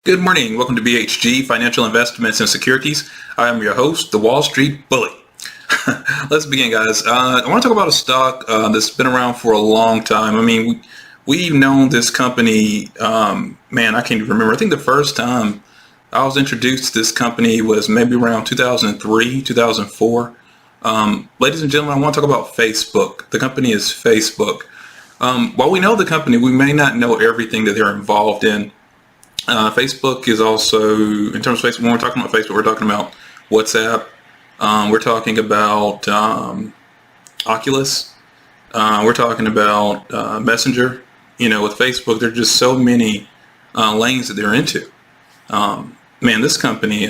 Good morning. Welcome to BHG Financial Investments and Securities. I am your host, the Wall Street Bully. Let's begin, guys. I want to talk about a stock that's been around for a long time. I mean, we've known this company, I can't even remember. I think the first time I was introduced to this company was maybe around 2003, 2004. Ladies and gentlemen, I want to talk about Facebook. The company is Facebook. While we know the company, we may not know everything that they're involved in. Facebook is also, in terms of Facebook, when we're talking about Facebook, we're talking about WhatsApp. We're talking about Oculus. We're talking about Messenger. With Facebook, there are just so many lanes that they're into. This company,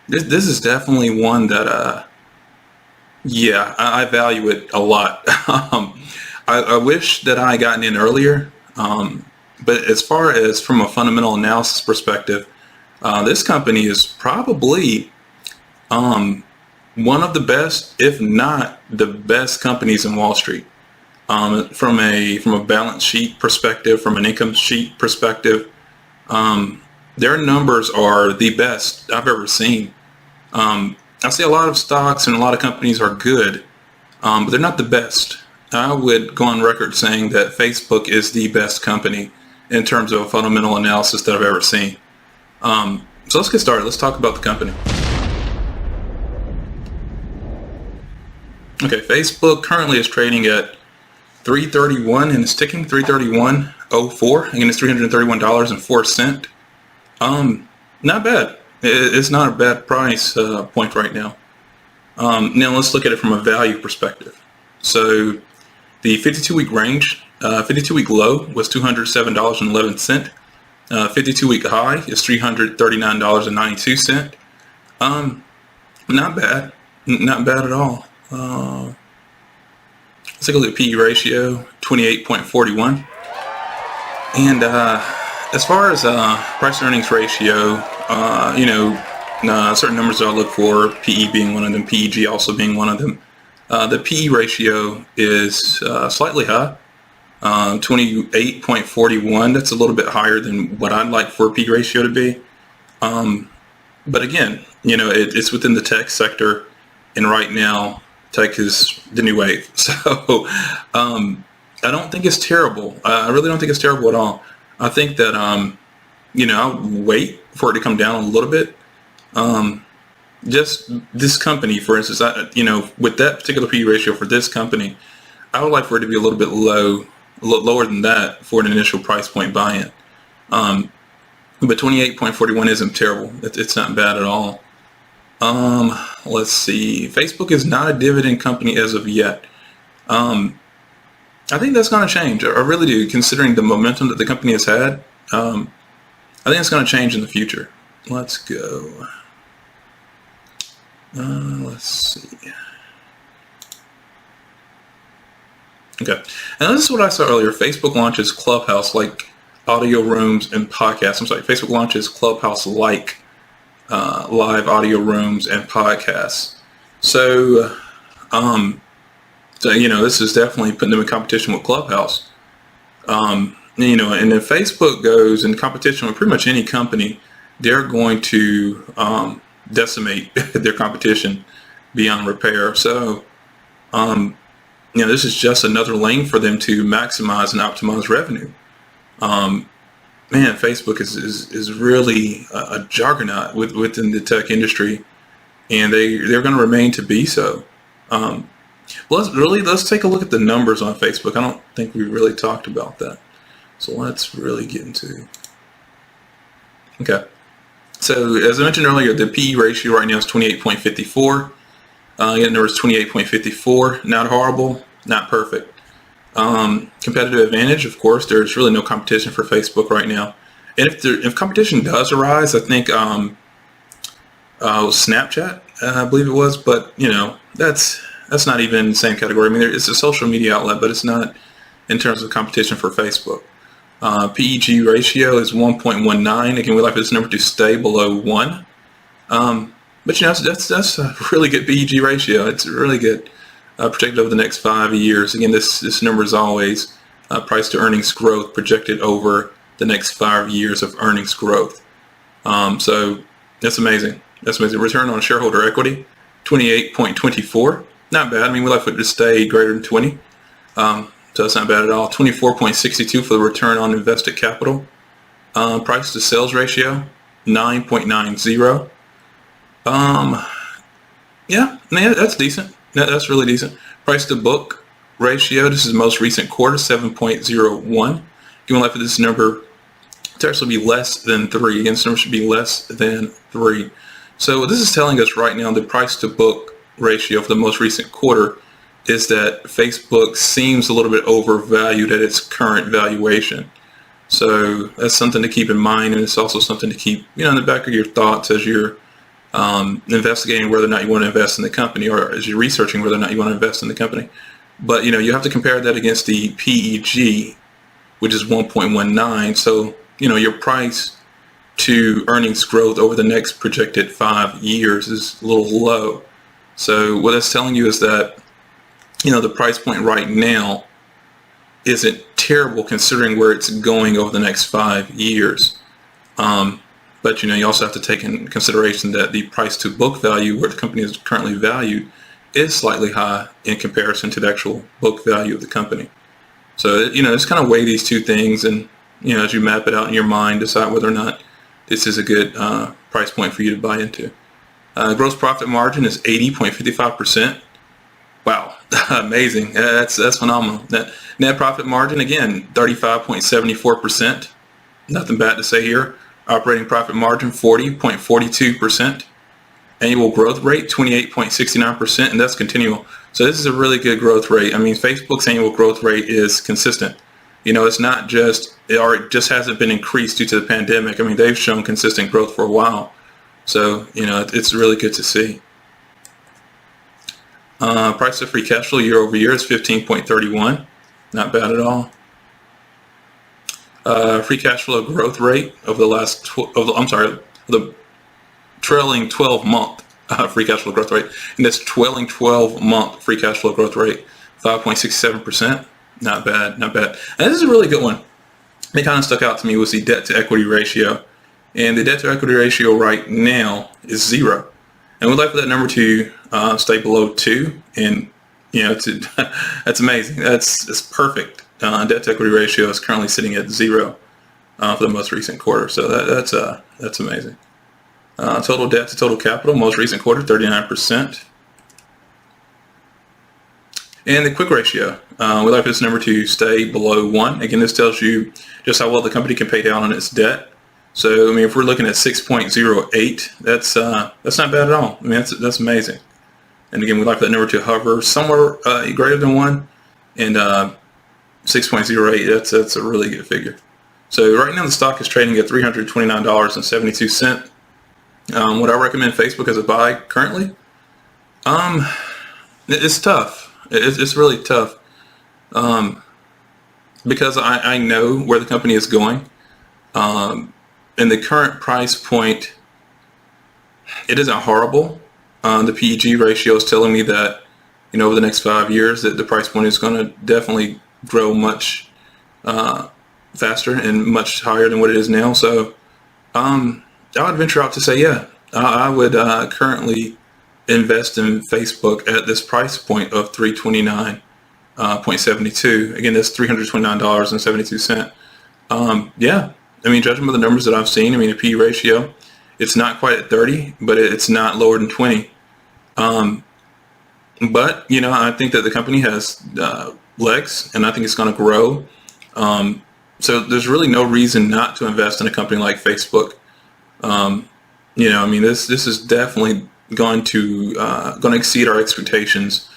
this is definitely one that, I value it a lot. I wish that I had gotten in earlier. But as far as from a fundamental analysis perspective, this company is probably one of the best, if not the best companies in Wall Street. From a balance sheet perspective, from an income sheet perspective, their numbers are the best I've ever seen. I see a lot of stocks and a lot of companies are good, but they're not the best. I would go on record saying that Facebook is the best company in terms of a fundamental analysis that I've ever seen. So let's get started. Let's talk about the company. Okay, Facebook currently is trading at $331 and it's ticking, $331.04. Again, it's $331.04. Not bad. It's not a bad price point right now. Now let's look at it from a value perspective. So the 52-week range, 52-week low was $207.11. 52-week high is $339.92. Not bad. Not bad at all. Let's take a look at PE ratio, 28.41. And as far as price earnings ratio, certain numbers that I look for, PE being one of them, PEG also being one of them. The PE ratio is slightly high, 28.41. That's a little bit higher than what I'd like for a PE ratio to be. But again, it's within the tech sector, and right now, tech is the new wave. So I don't think it's terrible. I really don't think it's terrible at all. I think that, I'll wait for it to come down a little bit. Just this company, for instance, with that particular PE ratio for this company, I would like for it to be a little bit lower than that for an initial price point buy-in. But 28.41 isn't terrible. It's not bad at all. Let's see. Facebook is not a dividend company as of yet. I think that's going to change. I really do, considering the momentum that the company has had. I think it's going to change in the future. Let's go. Let's see. Okay, and this is what I saw earlier. Facebook launches Clubhouse like audio rooms and podcasts. I'm sorry, Facebook launches Clubhouse like live audio rooms and podcasts. So, this is definitely putting them in competition with Clubhouse. And if Facebook goes in competition with pretty much any company, they're going to decimate their competition beyond repair. So, this is just another lane for them to maximize and optimize revenue. Facebook is really a juggernaut within the tech industry, and they're going to remain to be so. Let's take a look at the numbers on Facebook. I don't think we really talked about that, so let's really get into. Okay. So as I mentioned earlier, the PE ratio right now is 28.54. Again, there was 28.54. Not horrible, not perfect. Competitive advantage, of course, there's really no competition for Facebook right now. And if competition does arise, I think Snapchat, I believe it was, but that's not even in the same category. I mean, it's a social media outlet, but it's not in terms of competition for Facebook. PEG ratio is 1.19. Again, we like this number to stay below 1. But that's a really good PEG ratio. It's really good, projected over the next 5 years. Again, this number is always price to earnings growth projected over the next 5 years of earnings growth. So that's amazing. That's amazing. Return on shareholder equity, 28.24. Not bad. I mean, we like for it to stay greater than 20. So that's not bad at all. 24.62 for the return on invested capital. Price to sales ratio, 9.90. Yeah, man, that's decent. That's really decent. Price to book ratio, this is the most recent quarter, 7.01. Given life for this number to actually be less than 3. Again, this number should be less than 3. So what this is telling us right now, the price to book ratio for the most recent quarter, is that Facebook seems a little bit overvalued at its current valuation. So that's something to keep in mind, and it's also something to keep, in the back of your thoughts as you're investigating whether or not you want to invest in the company, or as you're researching whether or not you want to invest in the company. But you have to compare that against the PEG, which is 1.19. So your price to earnings growth over the next projected 5 years is a little low. So what that's telling you is that the price point right now isn't terrible considering where it's going over the next 5 years. But you also have to take in consideration that the price to book value, where the company is currently valued, is slightly high in comparison to the actual book value of the company. So just kind of weigh these two things, and as you map it out in your mind, decide whether or not this is a good price point for you to buy into. Gross profit margin is 80.55%. Wow, amazing. That's phenomenal. Net profit margin, again, 35.74%. Nothing bad to say here. Operating profit margin, 40.42%. Annual growth rate, 28.69%, and that's continual. So this is a really good growth rate. I mean, Facebook's annual growth rate is consistent. It's not just, it just hasn't been increased due to the pandemic. I mean, they've shown consistent growth for a while. So, it's really good to see. Price to free cash flow year over year is 15.31. Not bad at all. Free cash flow growth rate of the trailing 12-month free cash flow growth rate. And this trailing 12-month free cash flow growth rate, 5.67%. Not bad, not bad. And this is a really good one. It kind of stuck out to me was the debt to equity ratio. And the debt to equity ratio right now is 0. And we'd like for that number to stay below 2. And, that's amazing. It's perfect. Debt to equity ratio is currently sitting at 0 for the most recent quarter. So that's amazing. Total debt to total capital, most recent quarter, 39%. And the quick ratio, we'd like this number to stay below 1. Again, this tells you just how well the company can pay down on its debt. So, I mean, if we're looking at 6.08, that's not bad at all. I mean, that's amazing. And again, we'd like that number to hover somewhere greater than 1. And 6.08, that's a really good figure. So right now the stock is trading at $329.72. Would I recommend Facebook as a buy currently? It's tough. It's really tough because I know where the company is going. And the current price point, it isn't horrible. The PEG ratio is telling me that, over the next 5 years that the price point is going to definitely grow much faster and much higher than what it is now. So I would venture out to say, yeah, I would currently invest in Facebook at this price point of $329.72. Again, that's $329.72. Yeah, I mean, judging by the numbers that I've seen, I mean, a P ratio, it's not quite at 30, but it's not lower than 20. But, I think that the company has legs, and I think it's going to grow. So there's really no reason not to invest in a company like Facebook. I mean, this is definitely going to exceed our expectations.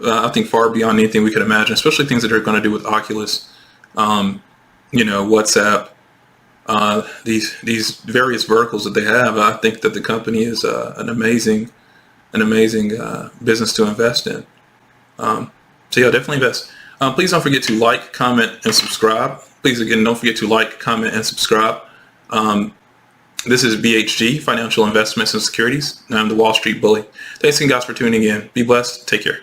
I think far beyond anything we could imagine, especially things that are going to do with Oculus, WhatsApp, these various verticals that they have. I think that the company is an amazing business to invest in. So yeah, definitely invest. Please don't forget to like, comment, and subscribe. Please, again, don't forget to like, comment, and subscribe. This is BHG, Financial Investments and Securities, and I'm the Wall Street Bully. Thanks again, guys, for tuning in. Be blessed. Take care.